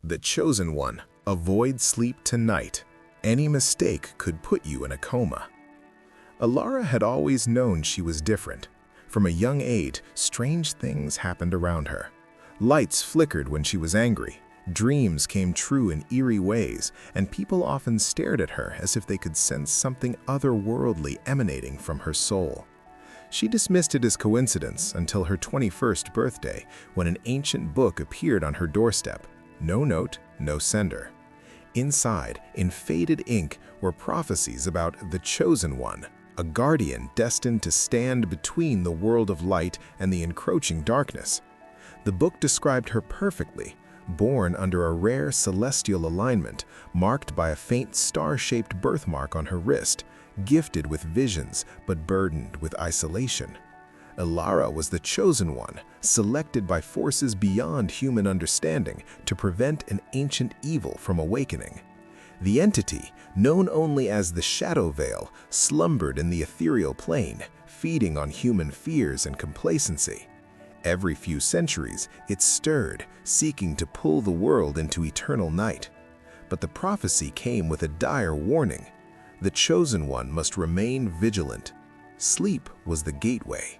The Chosen One. Avoid sleep tonight. Any mistake could put you in a coma. Elara had always known she was different. From a young age, strange things happened around her. Lights flickered when she was angry, dreams came true in eerie ways, and people often stared at her as if they could sense something otherworldly emanating from her soul. She dismissed it as coincidence until her 21st birthday, when an ancient book appeared on her doorstep. No note, no sender. Inside, in faded ink, were prophecies about the Chosen One, a guardian destined to stand between the world of light and the encroaching darkness. The book described her perfectly, born under a rare celestial alignment, marked by a faint star-shaped birthmark on her wrist, gifted with visions but burdened with isolation. Elara was the Chosen One, selected by forces beyond human understanding to prevent an ancient evil from awakening. The entity, known only as the Shadow Veil, slumbered in the ethereal plane, feeding on human fears and complacency. Every few centuries, it stirred, seeking to pull the world into eternal night. But the prophecy came with a dire warning. The Chosen One must remain vigilant. Sleep was the gateway.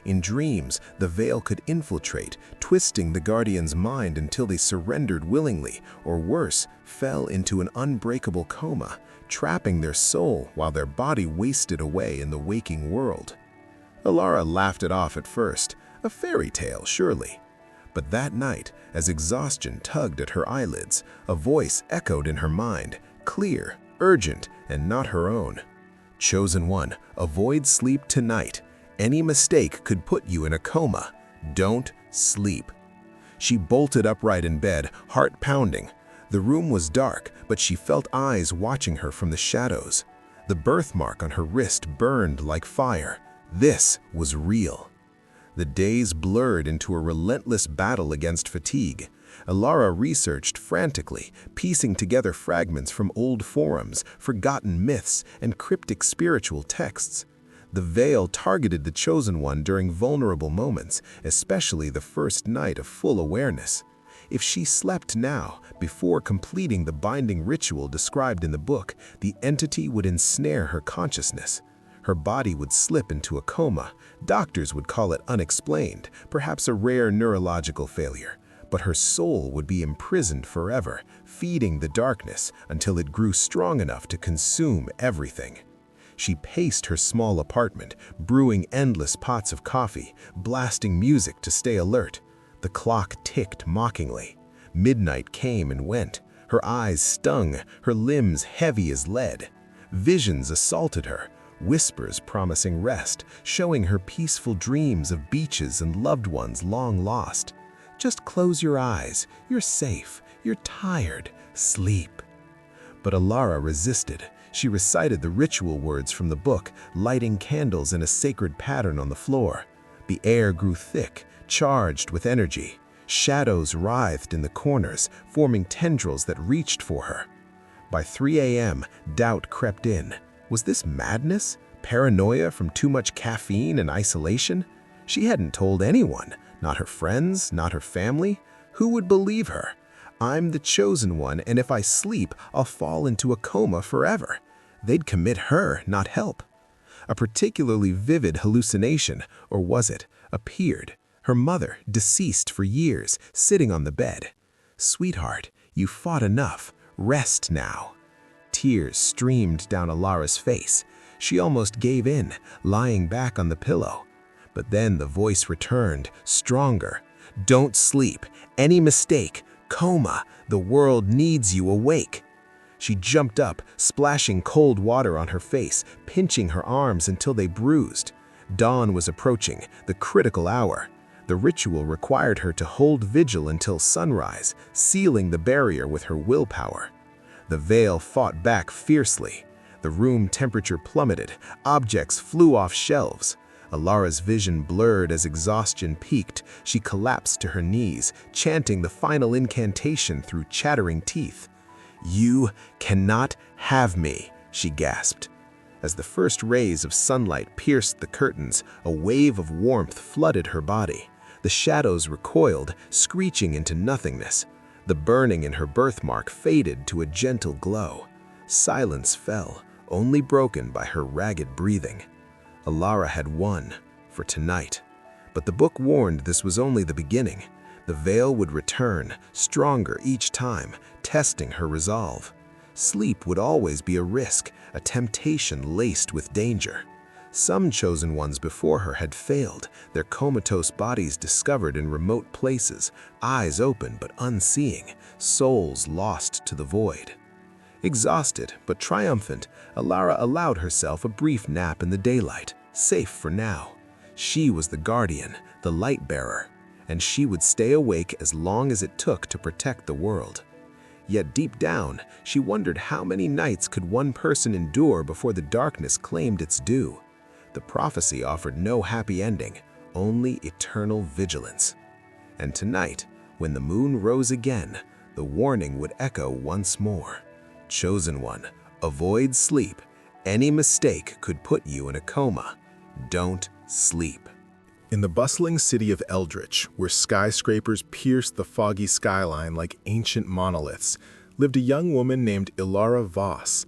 In dreams, the veil could infiltrate, twisting the guardian's mind until they surrendered willingly, or worse, fell into an unbreakable coma, trapping their soul while their body wasted away in the waking world. Elara laughed it off at first, a fairy tale surely. But that night, as exhaustion tugged at her eyelids, a voice echoed in her mind, clear, urgent, and not her own. Chosen One, avoid sleep tonight. Any mistake could put you in a coma. Don't sleep. She bolted upright in bed, heart pounding. The room was dark, but she felt eyes watching her from the shadows. The birthmark on her wrist burned like fire. This was real. The days blurred into a relentless battle against fatigue. Elara researched frantically, piecing together fragments from old forums, forgotten myths, and cryptic spiritual texts. The veil targeted the Chosen One during vulnerable moments, especially the first night of full awareness. If she slept now, before completing the binding ritual described in the book, the entity would ensnare her consciousness. Her body would slip into a coma. Doctors would call it unexplained, perhaps a rare neurological failure. But her soul would be imprisoned forever, feeding the darkness until it grew strong enough to consume everything. She paced her small apartment, brewing endless pots of coffee, blasting music to stay alert. The clock ticked mockingly. Midnight came and went. Her eyes stung, her limbs heavy as lead. Visions assaulted her, whispers promising rest, showing her peaceful dreams of beaches and loved ones long lost. Just close your eyes. You're safe. You're tired. Sleep. But Elara resisted. She recited the ritual words from the book, lighting candles in a sacred pattern on the floor. The air grew thick, charged with energy. Shadows writhed in the corners, forming tendrils that reached for her. By 3 a.m., doubt crept in. Was this madness? Paranoia from too much caffeine and isolation? She hadn't told anyone, not her friends, not her family. Who would believe her? I'm the Chosen One, and if I sleep, I'll fall into a coma forever. They'd commit her, not help. A particularly vivid hallucination, or was it, appeared. Her mother, deceased for years, sitting on the bed. Sweetheart, you fought enough. Rest now. Tears streamed down Elara's face. She almost gave in, lying back on the pillow. But then the voice returned, stronger. Don't sleep. Any mistake. Coma. The world needs you awake. She jumped up, splashing cold water on her face, pinching her arms until they bruised. Dawn was approaching, the critical hour. The ritual required her to hold vigil until sunrise, sealing the barrier with her willpower. The veil fought back fiercely. The room temperature plummeted, objects flew off shelves. Elara's vision blurred as exhaustion peaked. She collapsed to her knees, chanting the final incantation through chattering teeth. You cannot have me, she gasped. As the first rays of sunlight pierced the curtains, a wave of warmth flooded her body. The shadows recoiled, screeching into nothingness. The burning in her birthmark faded to a gentle glow. Silence fell, only broken by her ragged breathing. Elara had won, for tonight. But the book warned this was only the beginning. The veil would return, stronger each time, testing her resolve. Sleep would always be a risk, a temptation laced with danger. Some chosen ones before her had failed, their comatose bodies discovered in remote places, eyes open but unseeing, souls lost to the void. Exhausted but triumphant, Elara allowed herself a brief nap in the daylight, safe for now. She was the guardian, the light bearer, and she would stay awake as long as it took to protect the world. Yet deep down, she wondered how many nights could one person endure before the darkness claimed its due. The prophecy offered no happy ending, only eternal vigilance. And tonight, when the moon rose again, the warning would echo once more. Chosen one, avoid sleep. Any mistake could put you in a coma. Don't sleep. In the bustling city of Eldritch, where skyscrapers pierced the foggy skyline like ancient monoliths, lived a young woman named Elara Voss.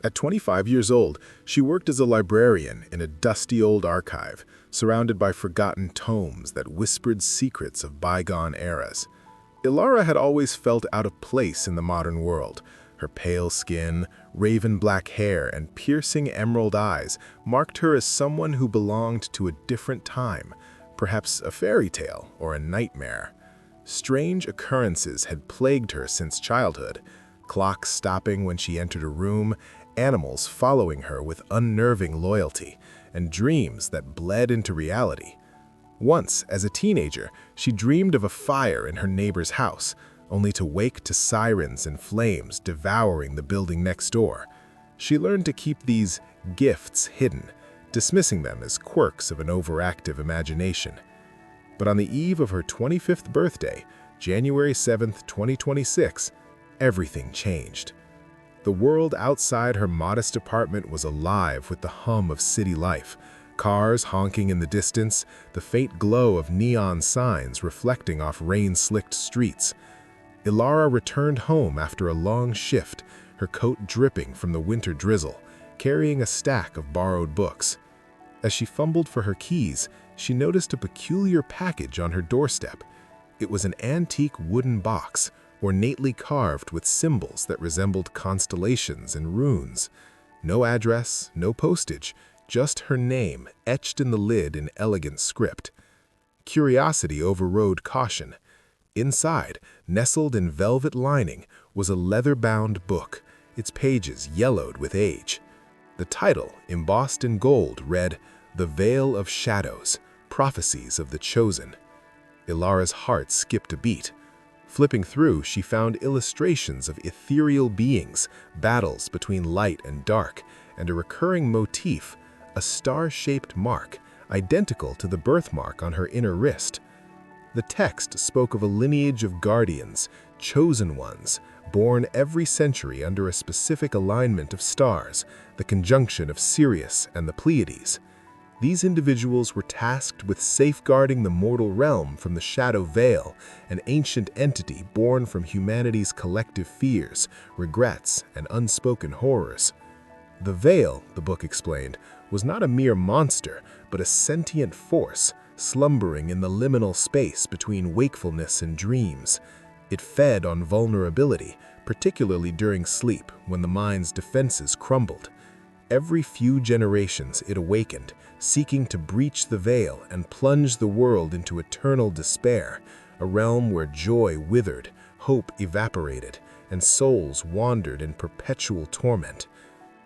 At 25 years old, she worked as a librarian in a dusty old archive, surrounded by forgotten tomes that whispered secrets of bygone eras. Elara had always felt out of place in the modern world. Her pale skin, raven black hair, and piercing emerald eyes marked her as someone who belonged to a different time, perhaps a fairy tale or a nightmare. Strange occurrences had plagued her since childhood, clocks stopping when she entered a room, animals following her with unnerving loyalty, and dreams that bled into reality. Once, as a teenager, she dreamed of a fire in her neighbor's house, only to wake to sirens and flames devouring the building next door. She learned to keep these gifts hidden, dismissing them as quirks of an overactive imagination. But on the eve of her 25th birthday, January 7, 2026, everything changed. The world outside her modest apartment was alive with the hum of city life, cars honking in the distance, the faint glow of neon signs reflecting off rain-slicked streets. Elara returned home after a long shift, her coat dripping from the winter drizzle, carrying a stack of borrowed books. As she fumbled for her keys, she noticed a peculiar package on her doorstep. It was an antique wooden box, ornately carved with symbols that resembled constellations and runes. No address, no postage, just her name etched in the lid in elegant script. Curiosity overrode caution. Inside, nestled in velvet lining, was a leather-bound book, its pages yellowed with age. The title, embossed in gold, read, "The Veil of Shadows, Prophecies of the Chosen." Elara's heart skipped a beat. Flipping through, she found illustrations of ethereal beings, battles between light and dark, and a recurring motif, a star-shaped mark, identical to the birthmark on her inner wrist. The text spoke of a lineage of guardians, chosen ones, born every century under a specific alignment of stars, the conjunction of Sirius and the Pleiades. These individuals were tasked with safeguarding the mortal realm from the Shadow Veil, an ancient entity born from humanity's collective fears, regrets, and unspoken horrors. The Veil, the book explained, was not a mere monster, but a sentient force, slumbering in the liminal space between wakefulness and dreams. It fed on vulnerability, particularly during sleep, when the mind's defenses crumbled. Every few generations it awakened, seeking to breach the veil and plunge the world into eternal despair, a realm where joy withered, hope evaporated, and souls wandered in perpetual torment.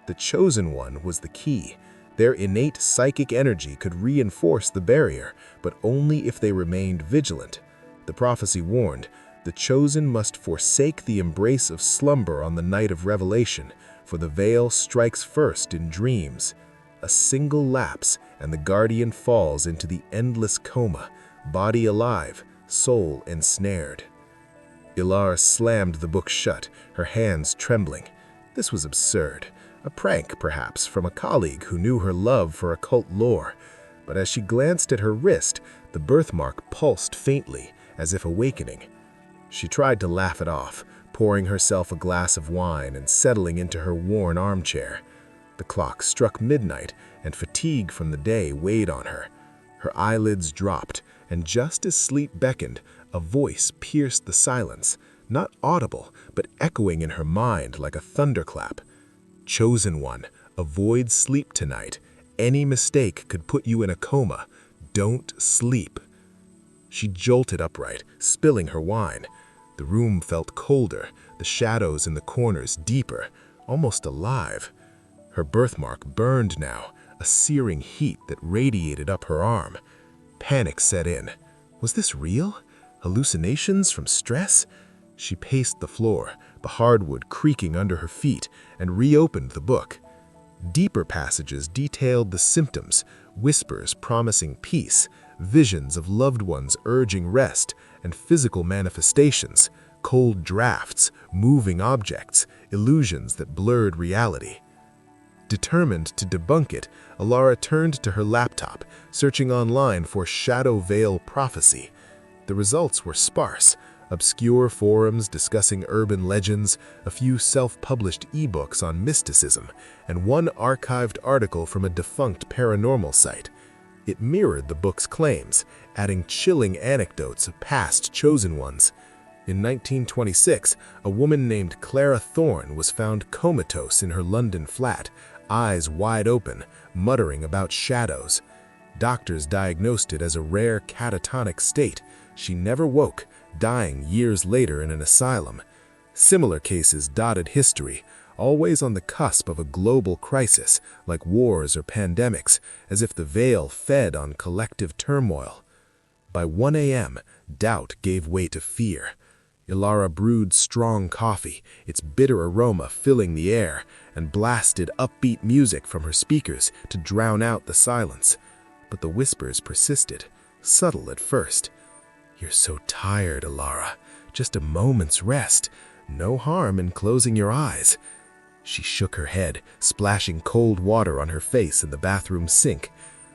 The Chosen One was the key. Their innate psychic energy could reinforce the barrier, but only if they remained vigilant. The prophecy warned, the Chosen must forsake the embrace of slumber on the night of revelation, for the veil strikes first in dreams. A single lapse, and the guardian falls into the endless coma, body alive, soul ensnared. Elara slammed the book shut, her hands trembling. This was absurd. A prank, perhaps, from a colleague who knew her love for occult lore. But as she glanced at her wrist, the birthmark pulsed faintly, as if awakening. She tried to laugh it off, pouring herself a glass of wine and settling into her worn armchair. The clock struck midnight, and fatigue from the day weighed on her. Her eyelids dropped, and just as sleep beckoned, a voice pierced the silence, not audible, but echoing in her mind like a thunderclap. "Chosen one, avoid sleep tonight. Any mistake could put you in a coma. Don't sleep." She jolted upright, spilling her wine. The room felt colder, the shadows in the corners deeper, almost alive. Her birthmark burned now, a searing heat that radiated up her arm. Panic set in. Was this real? Hallucinations from stress? She paced the floor, the hardwood creaking under her feet, and reopened the book. Deeper passages detailed the symptoms, whispers promising peace, visions of loved ones urging rest, and physical manifestations, cold drafts, moving objects, illusions that blurred reality. Determined to debunk it, Elara turned to her laptop, searching online for shadow veil prophecy. The results were sparse: obscure forums discussing urban legends, a few self-published ebooks on mysticism, and one archived article from a defunct paranormal site. It mirrored the book's claims, adding chilling anecdotes of past chosen ones. In 1926, a woman named Clara Thorne was found comatose in her London flat, eyes wide open, muttering about shadows. Doctors diagnosed it as a rare catatonic state. She never woke, dying years later in an asylum. Similar cases dotted history, always on the cusp of a global crisis, like wars or pandemics, as if the veil fed on collective turmoil. By 1 a.m., doubt gave way to fear. Elara brewed strong coffee, its bitter aroma filling the air, and blasted upbeat music from her speakers to drown out the silence. But the whispers persisted, subtle at first. "You're so tired, Elara. Just a moment's rest. No harm in closing your eyes." She shook her head, splashing cold water on her face in the bathroom sink.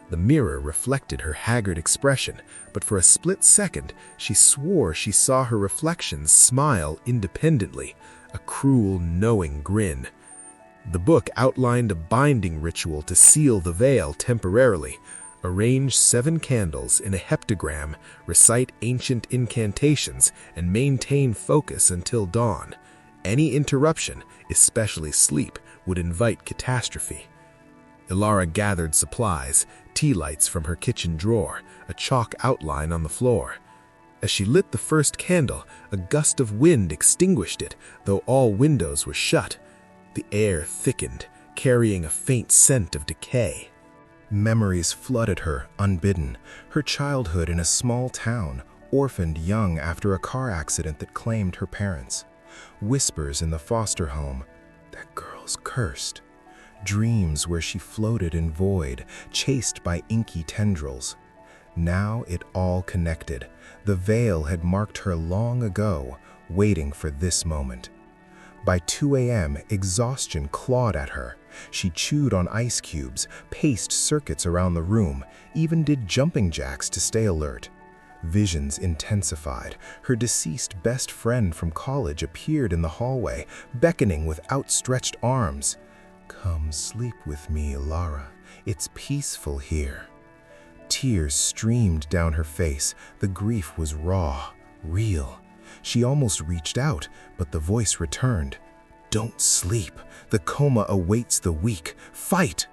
The mirror reflected her haggard expression, but for a split second, she swore she saw her reflection smile independently, a cruel, knowing grin. The book outlined a binding ritual to seal the veil temporarily. Arrange 7 candles in a heptagram, recite ancient incantations, and maintain focus until dawn. Any interruption, especially sleep, would invite catastrophe. Elara gathered supplies, tea lights from her kitchen drawer, a chalk outline on the floor. As she lit the first candle, a gust of wind extinguished it, though all windows were shut. The air thickened, carrying a faint scent of decay. Memories flooded her, unbidden. Her childhood in a small town, orphaned young after a car accident that claimed her parents. Whispers in the foster home. That girl's cursed. Dreams where she floated in void, chased by inky tendrils. Now it all connected. The veil had marked her long ago, waiting for this moment. By 2 a.m., exhaustion clawed at her. She chewed on ice cubes, paced circuits around the room, even did jumping jacks to stay alert. Visions intensified. Her deceased best friend from college appeared in the hallway, beckoning with outstretched arms. "Come sleep with me, Elara. It's peaceful here." Tears streamed down her face. The grief was raw, real. She almost reached out, but the voice returned. "Don't sleep. The coma awaits the weak. Fight!"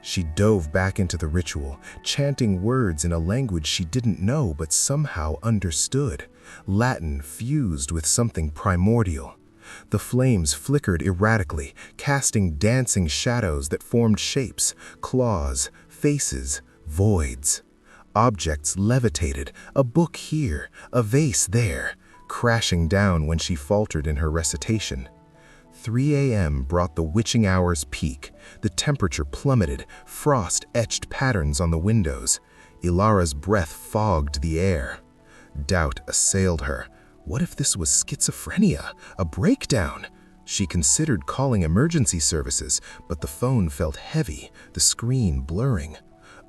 She dove back into the ritual, chanting words in a language she didn't know but somehow understood. Latin fused with something primordial. The flames flickered erratically, casting dancing shadows that formed shapes, claws, faces, voids. Objects levitated, a book here, a vase there, crashing down when she faltered in her recitation. 3 a.m. brought the witching hour's peak. The temperature plummeted, frost etched patterns on the windows. Elara's breath fogged the air. Doubt assailed her. What if this was schizophrenia, a breakdown? She considered calling emergency services, but the phone felt heavy, the screen blurring.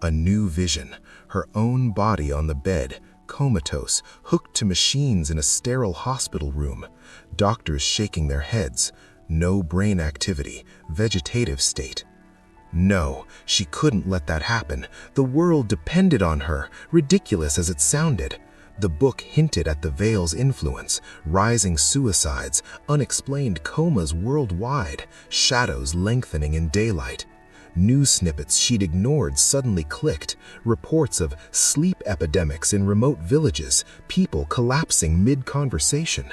A new vision, her own body on the bed, comatose, hooked to machines in a sterile hospital room. Doctors shaking their heads. No brain activity, vegetative state. No, she couldn't let that happen. The world depended on her, ridiculous as it sounded. The book hinted at the veil's influence, rising suicides, unexplained comas worldwide, shadows lengthening in daylight. News snippets she'd ignored suddenly clicked, reports of sleep epidemics in remote villages, people collapsing mid-conversation.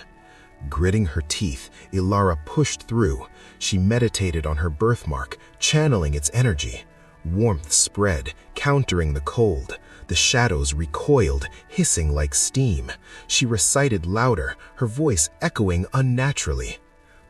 Gritting her teeth, Elara pushed through. She meditated on her birthmark, channeling its energy. Warmth spread, countering the cold. The shadows recoiled, hissing like steam. She recited louder, her voice echoing unnaturally.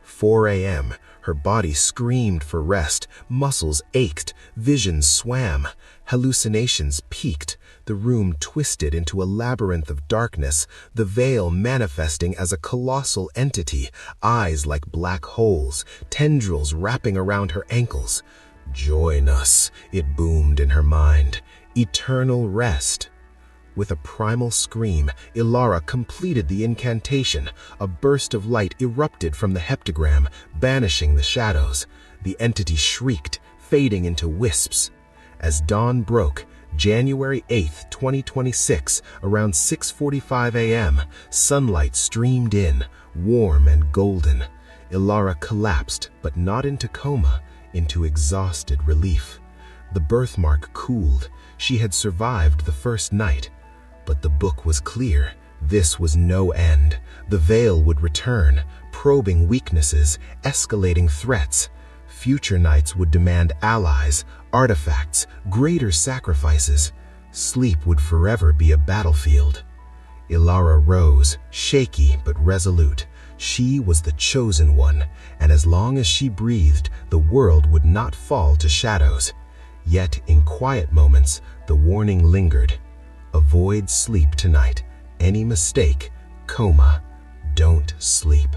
4 a.m. Her body screamed for rest, muscles ached, visions swam. Hallucinations peaked, the room twisted into a labyrinth of darkness, the veil manifesting as a colossal entity, eyes like black holes, tendrils wrapping around her ankles. "Join us," it boomed in her mind. "Eternal rest." With a primal scream, Elara completed the incantation. A burst of light erupted from the heptagram, banishing the shadows. The entity shrieked, fading into wisps. As dawn broke, January 8, 2026, around 6:45 a.m., sunlight streamed in, warm and golden. Elara collapsed, but not into coma, into exhausted relief. The birthmark cooled. She had survived the first night. But the book was clear. This was no end. The veil would return, probing weaknesses, escalating threats. Future nights would demand allies, artifacts, greater sacrifices. Sleep would forever be a battlefield. Elara rose, shaky but resolute. She was the chosen one, and as long as she breathed, the world would not fall to shadows. Yet in quiet moments, the warning lingered. Avoid sleep tonight. Any mistake, coma. Don't sleep.